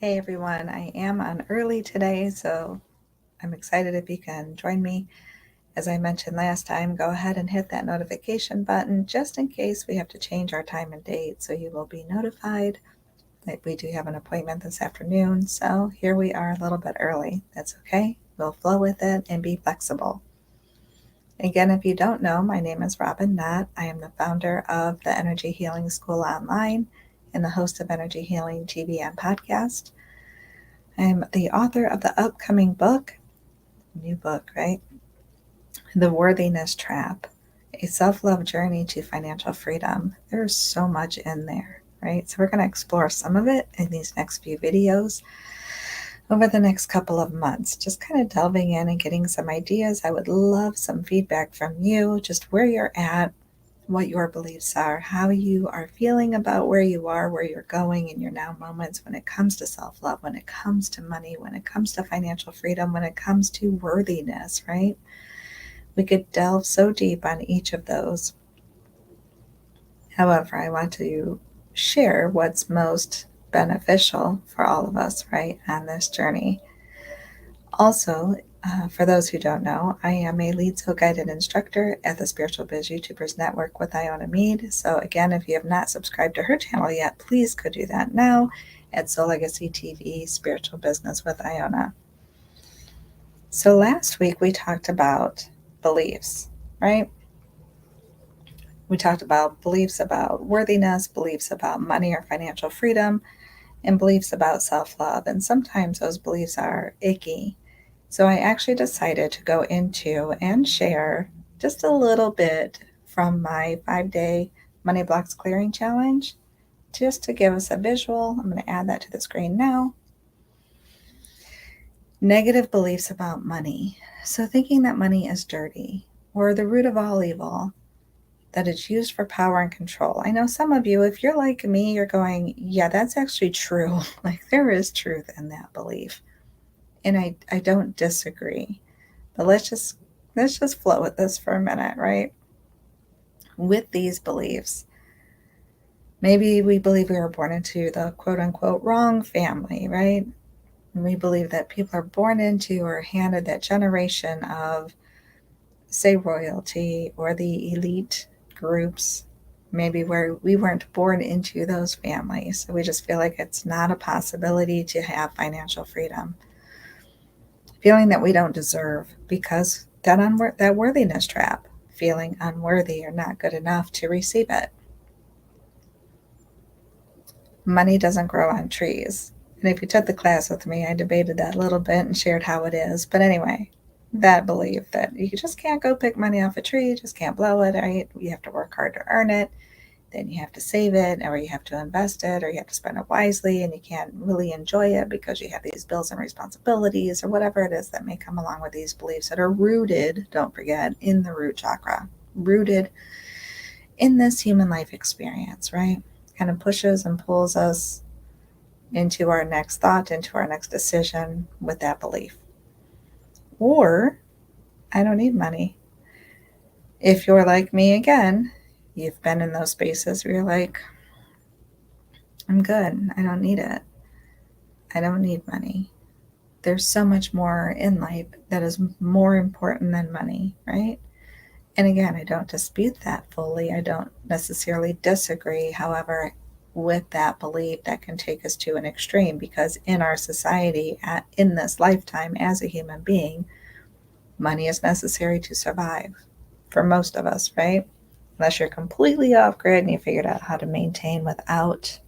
Hey everyone, I am on early today, so I'm excited if you can join me. As I mentioned last time, go ahead and hit that notification button just in case we have to change our time and date, so you will be notified that we do have an appointment this afternoon. So here we are a little bit early. That's okay. We'll flow with it and be flexible. Again, if you don't know, my name is Robin Knott. I am the founder of the Energy Healing School Online and the host of Energy Healing TV and podcast. I'm the author of the upcoming book, new book, right? The Worthiness Trap, a self-love journey to financial freedom. There's so much in there, right? So we're going to explore some of it in these next few videos over the next couple of months, just kind of delving in and getting some ideas. I would love some feedback from you, just where you're at, what your beliefs are, how you are feeling about where you are, where you're going in your now moments when it comes to self-love, when it comes to money, when it comes to financial freedom, when it comes to worthiness, right? We could delve so deep on each of those. However, I want to share what's most beneficial for all of us, right, on this journey. Also, for those who don't know, I am a lead soul guided instructor at the Spiritual Biz YouTubers Network with Iona Mead. So again, if you have not subscribed to her channel yet, please go do that now at Soul Legacy TV Spiritual Business with Iona. So last week we talked about beliefs, right? We talked about beliefs about worthiness, beliefs about money or financial freedom, and beliefs about self-love. And sometimes those beliefs are icky. So I actually decided to go into and share just a little bit from my 5-day Money Blocks Clearing Challenge, just to give us a visual. I'm going to add that to the screen now. Negative beliefs about money. So thinking that money is dirty or the root of all evil, that it's used for power and control. I know some of you, if you're like me, you're going, yeah, that's actually true. Like there is truth in that belief. And I don't disagree. But let's just flow with this for a minute, right? With these beliefs, maybe we believe we were born into the quote unquote wrong family, right? And we believe that people are born into or handed that generation of, say, royalty or the elite groups, maybe where we weren't born into those families. So we just feel like it's not a possibility to have financial freedom. Feeling that we don't deserve because that worthiness trap, feeling unworthy or not good enough to receive it. Money doesn't grow on trees. And if you took the class with me, I debated that a little bit and shared how it is. But anyway, that belief that you just can't go pick money off a tree, just can't blow it, right? You have to work hard to earn it. Then you have to save it, or you have to invest it, or you have to spend it wisely, and you can't really enjoy it because you have these bills and responsibilities, or whatever it is that may come along with these beliefs that are rooted, don't forget, in the root chakra, rooted in this human life experience, right? Kind of pushes and pulls us into our next thought, into our next decision with that belief. Or, I don't need money. If you're like me again, you've been in those spaces where you're like, I'm good. I don't need it. I don't need money. There's so much more in life that is more important than money, right? And again, I don't dispute that fully. I don't necessarily disagree. However, with that belief, that can take us to an extreme because in our society, in this lifetime, as a human being, money is necessary to survive for most of us, right? Unless you're completely off grid and you figured out how to maintain without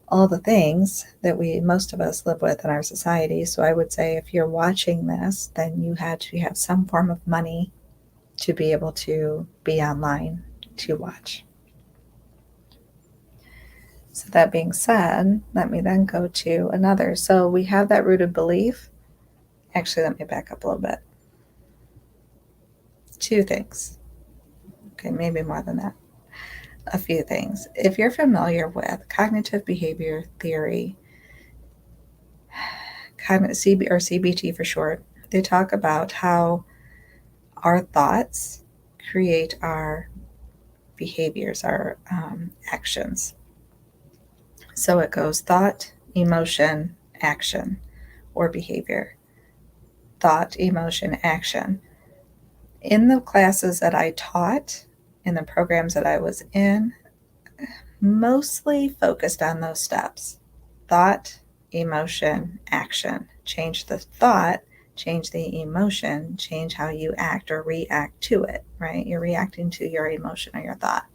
all the things that most of us live with in our society. So I would say if you're watching this, then you had to have some form of money to be able to be online to watch. So that being said, let me then go to another. So we have that rooted belief. Actually, let me back up a little bit. Two things. Okay, maybe more than that. A few things. If you're familiar with cognitive behavior theory, CBT for short, they talk about how our thoughts create our behaviors, our actions. So it goes thought emotion, action, or behavior. Thought, emotion, action. In the classes that I taught, in the programs that I was in, mostly focused on those steps: thought, emotion, action. Change the thought, change the emotion, change how you act or react to it, right? You're reacting to your emotion or your thought.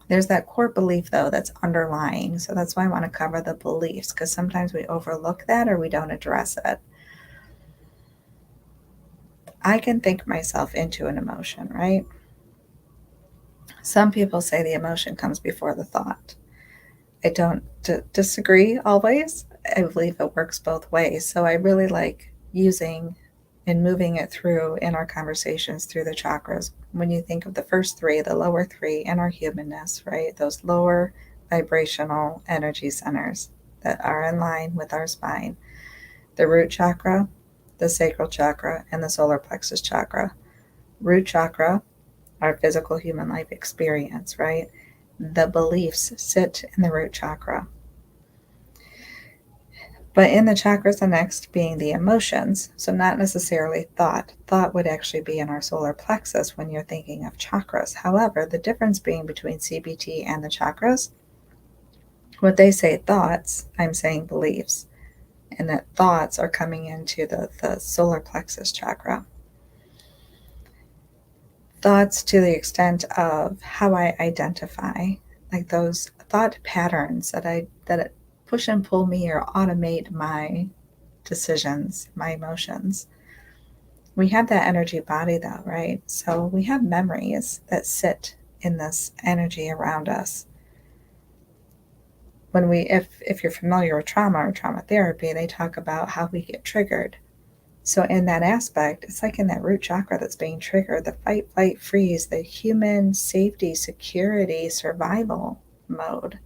There's that core belief, though, that's underlying. So that's why I want to cover the beliefs, because sometimes we overlook that or we don't address it. I can think myself into an emotion, right? Some people say the emotion comes before the thought. I don't disagree always. I believe it works both ways. So I really like using and moving it through in our conversations through the chakras. When you think of the first three, the lower three, and our humanness, right? Those lower vibrational energy centers that are in line with our spine: the root chakra, the sacral chakra, and the solar plexus chakra. Root chakra, our physical human life experience, right? The beliefs sit in the root chakra. But in the chakras, the next being the emotions. So, not necessarily thought. Thought would actually be in our solar plexus when you're thinking of chakras. However, the difference being between CBT and the chakras, what they say thoughts, I'm saying beliefs. And that thoughts are coming into the solar plexus chakra. Thoughts to the extent of how I identify, like those thought patterns that push and pull me or automate my decisions, my emotions. We have that energy body, though, right? So we have memories that sit in this energy around us. When if you're familiar with trauma or trauma therapy, they talk about how we get triggered. So in that aspect, it's like in that root chakra that's being triggered, the fight, flight, freeze, the human safety, security, survival mode.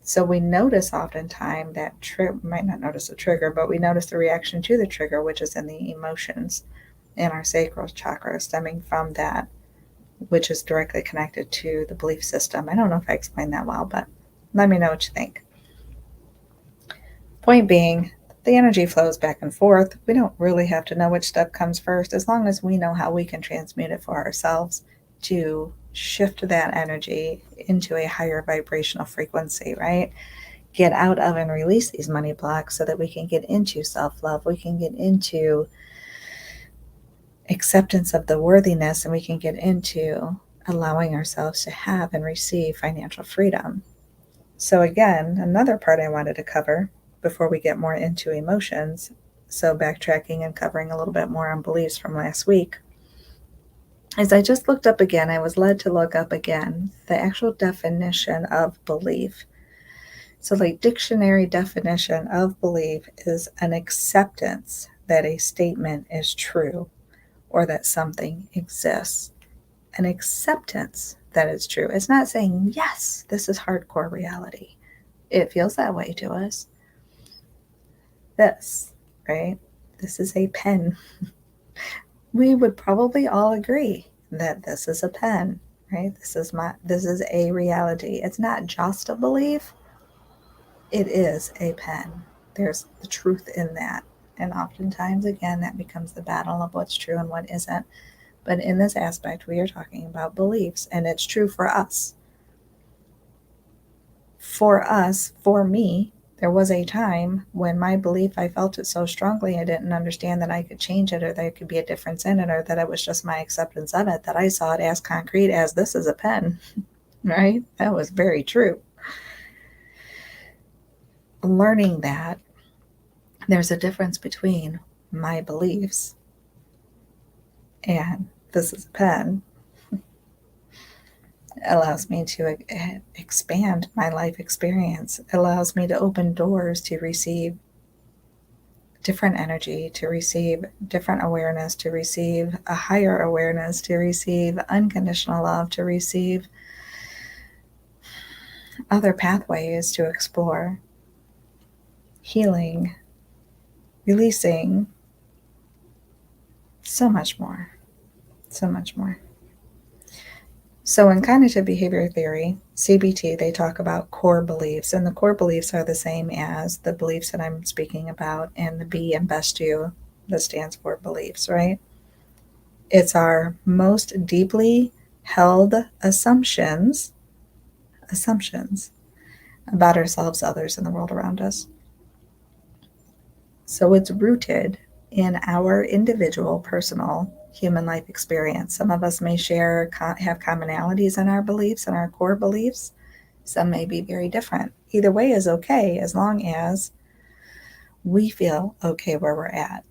So we notice oftentimes that might not notice the trigger, but we notice the reaction to the trigger, which is in the emotions in our sacral chakra, stemming from that, which is directly connected to the belief system. I don't know if I explained that well, but let me know what you think. Point being, the energy flows back and forth. We don't really have to know which step comes first, as long as we know how we can transmute it for ourselves to shift that energy into a higher vibrational frequency, right? Get out of and release these money blocks so that we can get into self-love. We can get into acceptance of the worthiness, and we can get into allowing ourselves to have and receive financial freedom. So again, another part I wanted to cover before we get more into emotions, so backtracking and covering a little bit more on beliefs from last week, is I just looked up again, I was led to look up again the actual definition of belief. So the dictionary definition of belief is an acceptance that a statement is true or that something exists. An acceptance that it's true. It's not saying, yes, this is hardcore reality. It feels that way to us. This, right? This is a pen. We would probably all agree that this is a pen, right? This is a reality. It's not just a belief. It is a pen. There's the truth in that. And oftentimes, again, that becomes the battle of what's true and what isn't. But in this aspect, we are talking about beliefs, and it's true for us. For us, for me, there was a time when my belief, I felt it so strongly, I didn't understand that I could change it or there could be a difference in it or that it was just my acceptance of it, that I saw it as concrete as this is a pen, right? That was very true. Learning that there's a difference between my beliefs and this is a pen allows me to expand my life experience. It allows me to open doors to receive different energy, to receive different awareness, to receive a higher awareness, to receive unconditional love, to receive other pathways to explore, healing, releasing, so much more, so much more. So in cognitive behavior theory, CBT, they talk about core beliefs, and the core beliefs are the same as the beliefs that I'm speaking about, and the B in best you, that stands for beliefs, right? It's our most deeply held assumptions about ourselves, others, and the world around us. So it's rooted in our individual, personal human life experience. Some of us may have commonalities in our beliefs and our core beliefs. Some may be very different. Either way is okay as long as we feel okay where we're at.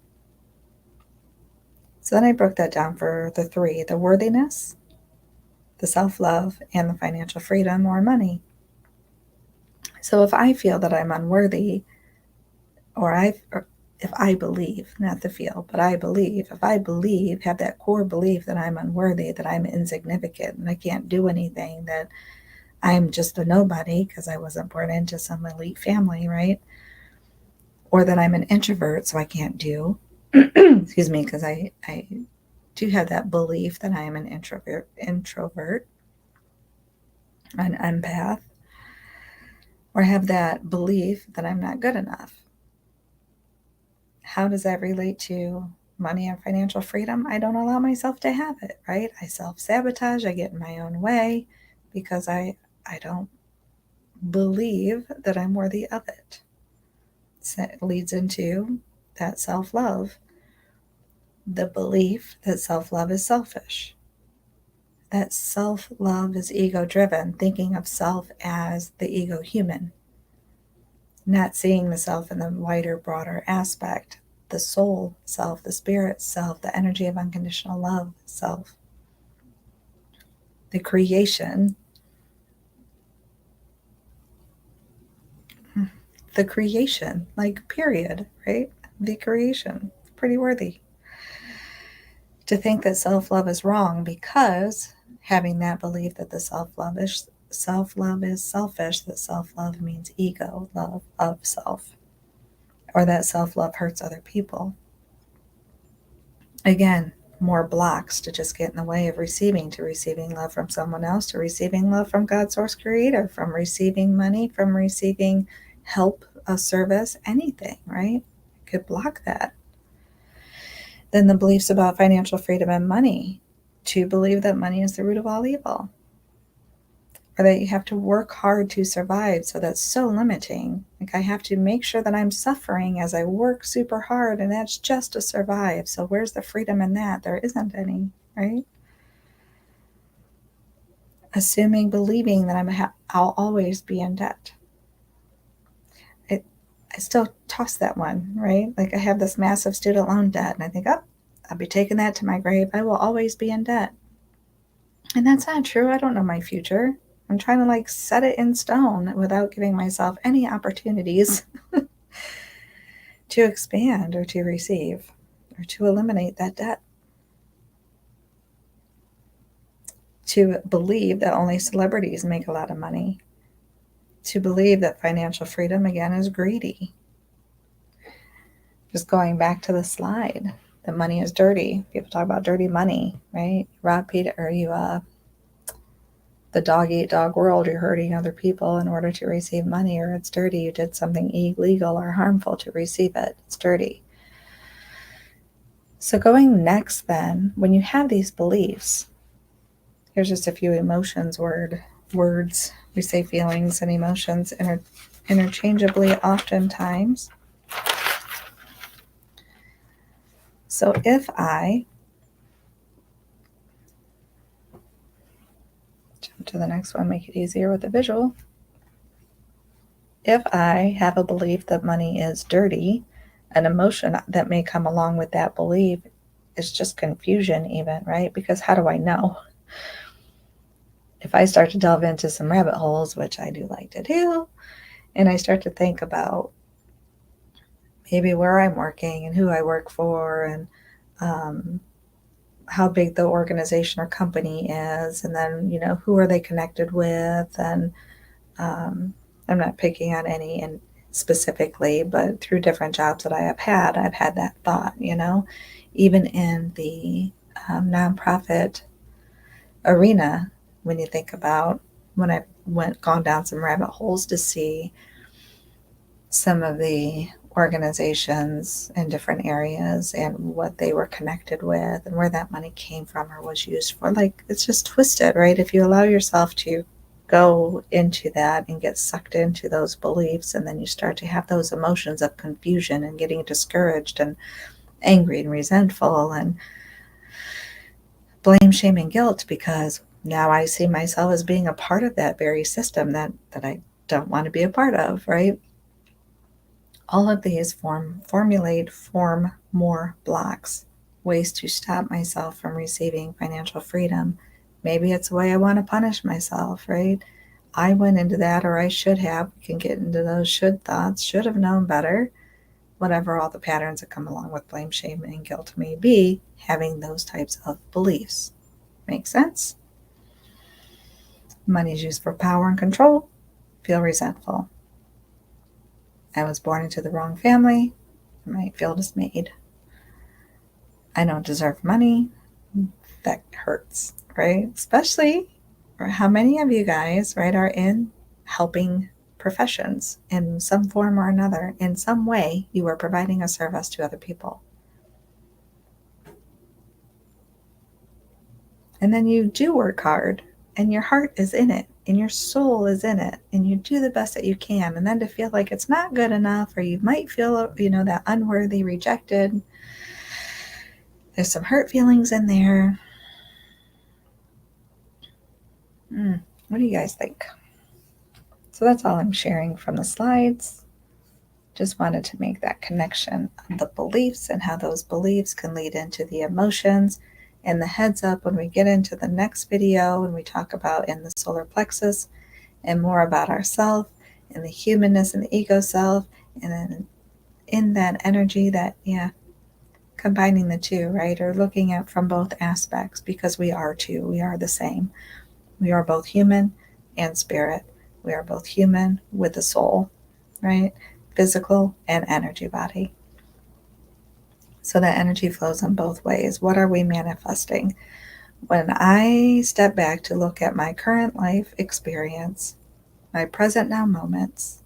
So then I broke that down for the three: the worthiness, the self love, and the financial freedom or money. So if I feel that I'm unworthy, or if I believe, not the feel, but I believe, if I believe, have that core belief that I'm unworthy, that I'm insignificant and I can't do anything, that I'm just a nobody because I wasn't born into some elite family, right? Or that I'm an introvert, so I can't do, excuse me, because I do have that belief that I am an introvert, an empath, or have that belief that I'm not good enough. How does that relate to money and financial freedom? I don't allow myself to have it, right? I self-sabotage, I get in my own way because I don't believe that I'm worthy of it. So it leads into that self-love, the belief that self-love is selfish, that self-love is ego-driven, thinking of self as the ego human, not seeing the self in the wider, broader aspect, the soul self, the spirit self, the energy of unconditional love self, the creation, like, period, right? The creation, pretty worthy. To think that self love is wrong because having that belief that the self love is selfish, that self love means ego love of self, or that self love hurts other people. Again, more blocks to just get in the way of receiving, to receiving love from someone else, to receiving love from God, source creator, from receiving money, from receiving help, a service, anything, right? Could block that. Then the beliefs about financial freedom and money, to believe that money is the root of all evil, or that you have to work hard to survive. So that's so limiting. Like, I have to make sure that I'm suffering as I work super hard, and that's just to survive. So where's the freedom in that? There isn't any, right? Believing that I'll always be in debt. I still toss that one, right? Like, I have this massive student loan debt, and I think, oh, I'll be taking that to my grave. I will always be in debt. And that's not true. I don't know my future. I'm trying to, like, set it in stone without giving myself any opportunities to expand or to receive or to eliminate that debt. To believe that only celebrities make a lot of money. To believe that financial freedom, again, is greedy. Just going back to the slide, that money is dirty. People talk about dirty money, right? Rob Peter, or the dog eat dog world, you're hurting other people in order to receive money, or it's dirty. You did something illegal or harmful to receive it. It's dirty. So going next then, when you have these beliefs, here's just a few words. We say feelings and emotions interchangeably oftentimes. So if I jump to the next one, make it easier with the visual. If I have a belief that money is dirty, an emotion that may come along with that belief is just confusion even, right? Because how do I know? If I start to delve into some rabbit holes, which I do like to do, and I start to think about maybe where I'm working and who I work for, and how big the organization or company is, and then, who are they connected with, and I'm not picking on any and specifically, but through different jobs that I've had that thought, even in the nonprofit arena, when you think about when I've gone down some rabbit holes to see some of the organizations in different areas and what they were connected with and where that money came from or was used for. Like, it's just twisted, right? If you allow yourself to go into that and get sucked into those beliefs, and then you start to have those emotions of confusion and getting discouraged and angry and resentful and blame, shame, and guilt, because now I see myself as being a part of that very system that I don't want to be a part of, right? All of these form more blocks, ways to stop myself from receiving financial freedom. Maybe it's a way I want to punish myself, right? I went into that, or I should have. We can get into those should thoughts, should have known better, whatever all the patterns that come along with blame, shame, and guilt may be, having those types of beliefs. Make sense? Money is used for power and control. Feel resentful. I was born into the wrong family. I might feel dismayed. I don't deserve money. That hurts, right? Especially how many of you guys, right, are in helping professions in some form or another. In some way, you are providing a service to other people. And then you do work hard, and your heart is in it, and your soul is in it, and you do the best that you can. And then to feel like it's not good enough, or you might feel, that unworthy, rejected. There's some hurt feelings in there. What do you guys think? So that's all I'm sharing from the slides. Just wanted to make that connection of the beliefs and how those beliefs can lead into the emotions. And the heads up when we get into the next video and we talk about in the solar plexus and more about ourself and the humanness and the ego self, and then in that energy that, combining the two, right? Or looking at from both aspects, because we are two. We are the same. We are both human and spirit. We are both human with a soul, right? Physical and energy body. So that energy flows in both ways. What are we manifesting? When I step back to look at my current life experience, my present now moments,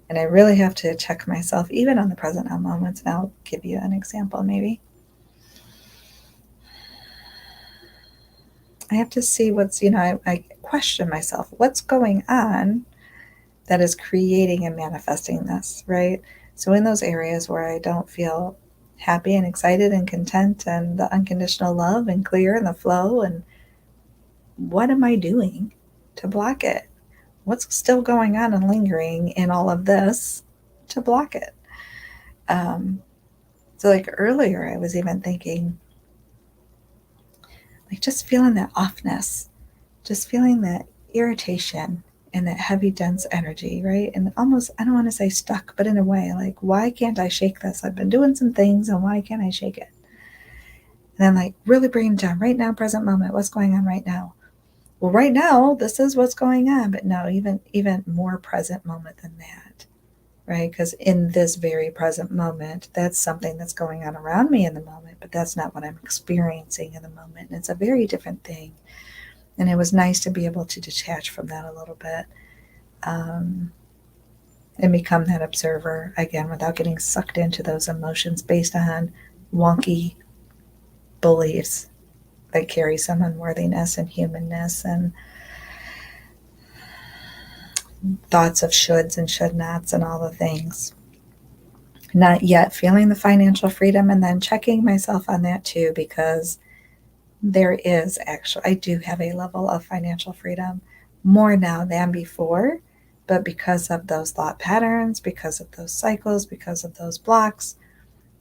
and I really have to check myself even on the present now moments, and I'll give you an example maybe. I have to see what's, I question myself, what's going on that is creating and manifesting this, right? So in those areas where I don't feel happy and excited and content and the unconditional love and clear and the flow, and what am I doing to block it? What's still going on and lingering in all of this to block it? So like earlier, I was even thinking, like just feeling that offness, just feeling that irritation and that heavy, dense energy, right? And almost, I don't want to say stuck, but in a way, like, why can't I shake this? I've been doing some things, and why can't I shake it? And then like really bringing it down right now, present moment, what's going on right now? Well, right now, this is what's going on, but no, even more present moment than that, right? Because in this very present moment, that's something that's going on around me in the moment, but that's not what I'm experiencing in the moment. And it's a very different thing. And it was nice to be able to detach from that a little bit, and become that observer again without getting sucked into those emotions based on wonky beliefs that carry some unworthiness and humanness and thoughts of shoulds and should nots and all the things. Not yet feeling the financial freedom, and then checking myself on that too, because there is actually, I do have a level of financial freedom more now than before, but because of those thought patterns, because of those cycles, because of those blocks,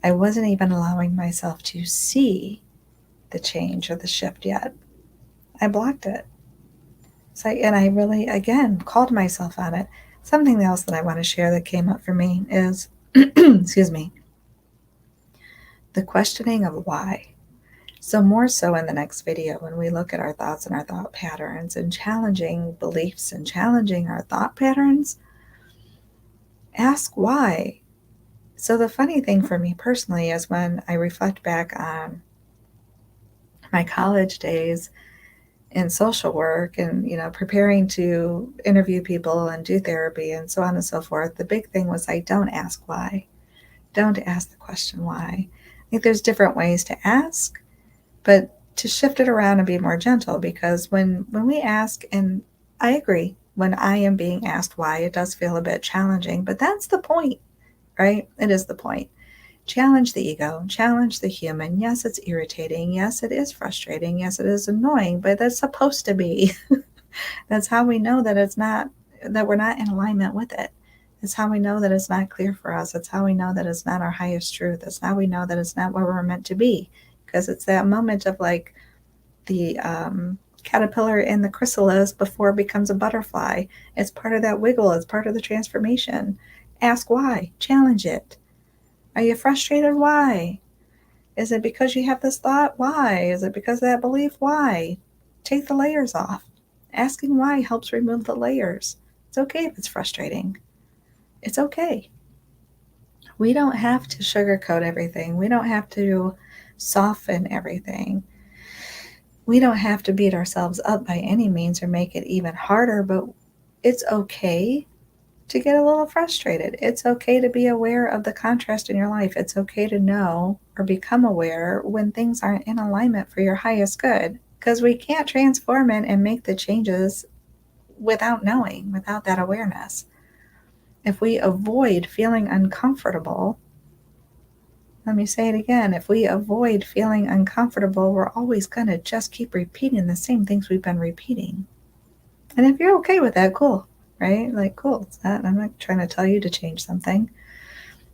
I wasn't even allowing myself to see the change or the shift yet. I blocked it. So, and I really, again, called myself on it. Something else that I want to share that came up for me is, excuse me, the questioning of why. So more so in the next video, when we look at our thoughts and our thought patterns and challenging beliefs and challenging our thought patterns, ask why. So the funny thing for me personally is when I reflect back on my college days, in social work and, preparing to interview people and do therapy and so on and so forth, the big thing was like, don't ask why. Don't ask the question why. I think there's different ways to ask, but to shift it around and be more gentle, because when we ask, and I agree, when I am being asked why, it does feel a bit challenging, but that's the point, right? It is the point. Challenge the ego, challenge the human. Yes, it's irritating. Yes, it is frustrating. Yes, it is annoying, but that's supposed to be. That's how we know that that we're not in alignment with it. It's how we know that it's not clear for us. It's how we know that it's not our highest truth. It's how we know that it's not where we're meant to be. Because it's that moment of like the caterpillar in the chrysalis before it becomes a butterfly. It's part of that wiggle. It's part of the transformation. Ask why. Challenge it. Are you frustrated? Why? Is it because you have this thought? Why? Is it because of that belief? Why? Take the layers off. Asking why helps remove the layers. It's okay if it's frustrating. It's okay. We don't have to sugarcoat everything. We don't have to soften everything. We don't have to beat ourselves up by any means or make it even harder, but it's okay to get a little frustrated. It's okay to be aware of the contrast in your life. It's okay to know or become aware when things aren't in alignment for your highest good, because we can't transform it and make the changes without knowing, without that awareness. If we avoid feeling uncomfortable, let me say it again, if we avoid feeling uncomfortable, we're always going to just keep repeating the same things we've been repeating. And if you're okay with that, cool, right? Like, cool. It's not, I'm not trying to tell you to change something.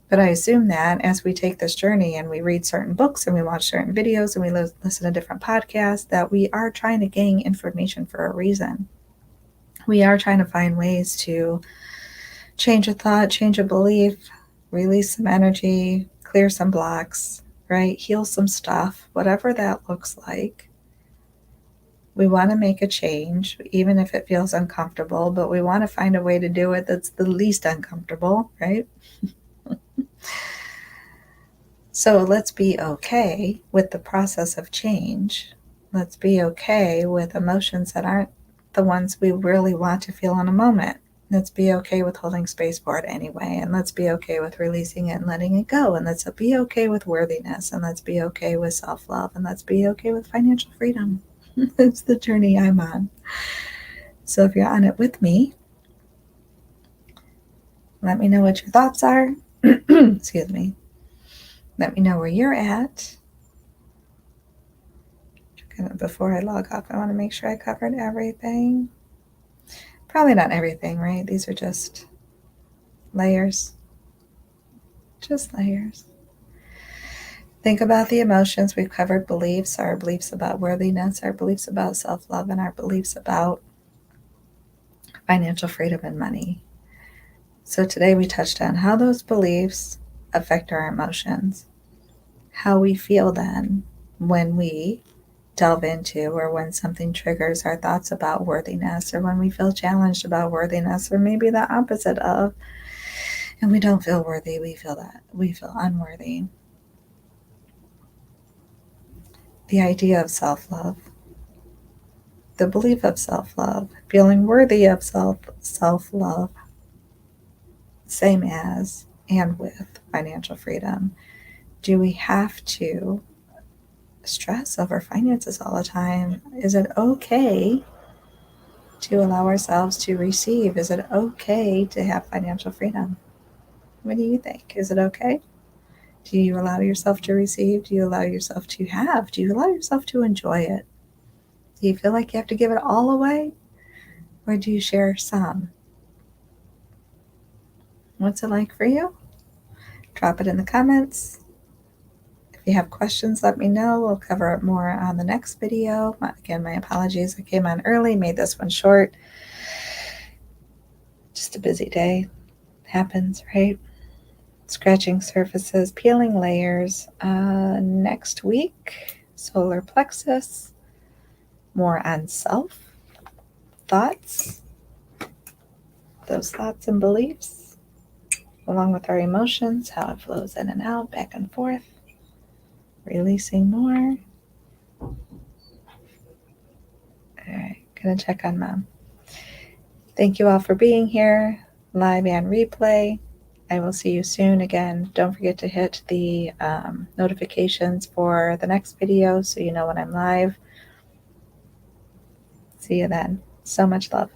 But I assume that as we take this journey and we read certain books and we watch certain videos and we listen to different podcasts, that we are trying to gain information for a reason. We are trying to find ways to change a thought, change a belief, release some energy, clear some blocks, right? Heal some stuff, whatever that looks like. We want to make a change, even if it feels uncomfortable, but we want to find a way to do it that's the least uncomfortable, right? So let's be okay with the process of change. Let's be okay with emotions that aren't the ones we really want to feel in a moment. Let's be okay with holding space for it anyway. And let's be okay with releasing it and letting it go. And let's be okay with worthiness. And let's be okay with self-love. And let's be okay with financial freedom. It's the journey I'm on. So if you're on it with me, let me know what your thoughts are. Excuse me. Let me know where you're at. Before I log off, I want to make sure I covered everything. Probably not everything, right? These are just layers. Just layers. Think about the emotions. We've covered beliefs, our beliefs about worthiness, our beliefs about self-love, and our beliefs about financial freedom and money. So today we touched on how those beliefs affect our emotions, how we feel then when we delve into or when something triggers our thoughts about worthiness, or when we feel challenged about worthiness, or maybe the opposite of, and we don't feel worthy, we feel unworthy. The idea of self-love, the belief of self-love, feeling worthy of self-love, same as and with financial freedom. Do we have to stress over finances all the time? Is it okay to allow ourselves to receive? Is it okay to have financial freedom? What do you think? Is it okay? Do you allow yourself to receive? Do you allow yourself to have? Do you allow yourself to enjoy it? Do you feel like you have to give it all away? Or do you share some? What's it like for you? Drop it in the comments. If you have questions, let me know. We'll cover it more on the next video. Again, my apologies. I came on early, made this one short. Just a busy day. Happens, right? Scratching surfaces, peeling layers. Next week, solar plexus. More on self, thoughts, those thoughts and beliefs, along with our emotions, how it flows in and out, back and forth, releasing more. Gonna check on Mom. Thank you all for being here, live and replay. I will see you soon again. Don't forget to hit the notifications for the next video so you know when I'm live. See you then. So much love.